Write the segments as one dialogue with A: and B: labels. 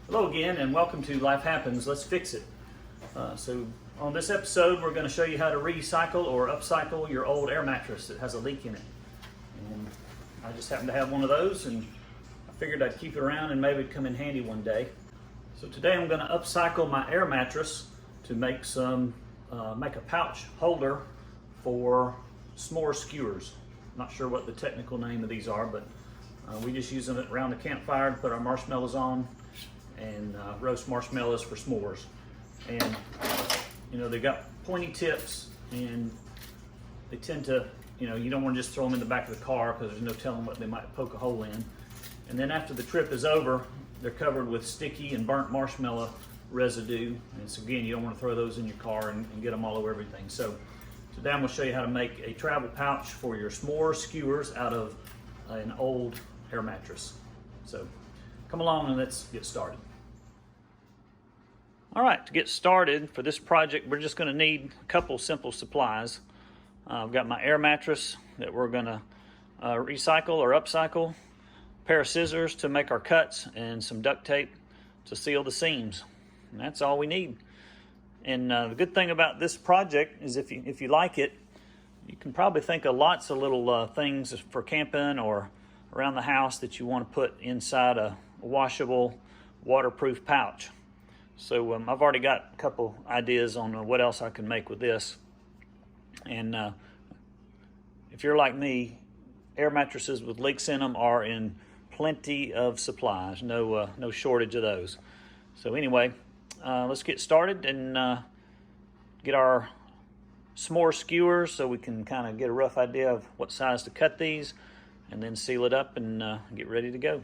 A: Hello again and welcome to Life Happens, Let's Fix It. So on this episode we're going to show you how to recycle or upcycle your old air mattress that has a leak in it. And I just happen to have one of those and I figured I'd keep it around and maybe it'd come in handy one day. So today I'm going to upcycle my air mattress to make a pouch holder for s'more skewers. Not sure what the technical name of these are, but we just use them around the campfire to put our marshmallows on and roast marshmallows for s'mores. And you know, they've got pointy tips and they tend to, you don't want to just throw them in the back of the car because there's no telling what they might poke a hole in. And then after the trip is over, they're covered with sticky and burnt marshmallow residue. And so again, you don't want to throw those in your car and get them all over everything. So today I'm going to show you how to make a travel pouch for your s'more skewers out of an old air mattress. So come along and let's get started. All right, to get started for this project, we're just going to need a couple simple supplies. I've got my air mattress that we're going to recycle or upcycle, a pair of scissors to make our cuts, and some duct tape to seal the seams. And that's all we need. And the good thing about this project is if you like it, you can probably think of lots of little things for camping or around the house that you want to put inside a washable, waterproof pouch. So I've already got a couple ideas on what else I can make with this. And if you're like me, air mattresses with leaks in them are in plenty of supplies. No shortage of those. So anyway, let's get started and get our s'more skewers so we can kind of get a rough idea of what size to cut these, and then seal it up and get ready to go.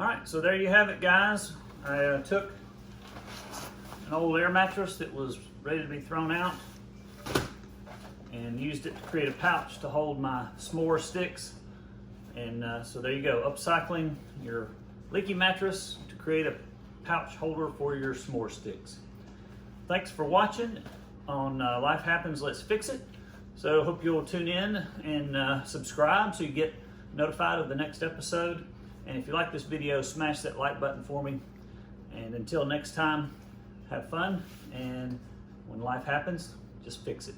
A: All right, so there you have it, guys. I took an old air mattress that was ready to be thrown out and used it to create a pouch to hold my s'more sticks. And so there you go, upcycling your leaky mattress to create a pouch holder for your s'more sticks. Thanks for watching on Life Happens, Let's Fix It. So hope you'll tune in and subscribe so you get notified of the next episode. And if you like this video, smash that like button for me. And until next time, have fun, and when life happens, just fix it.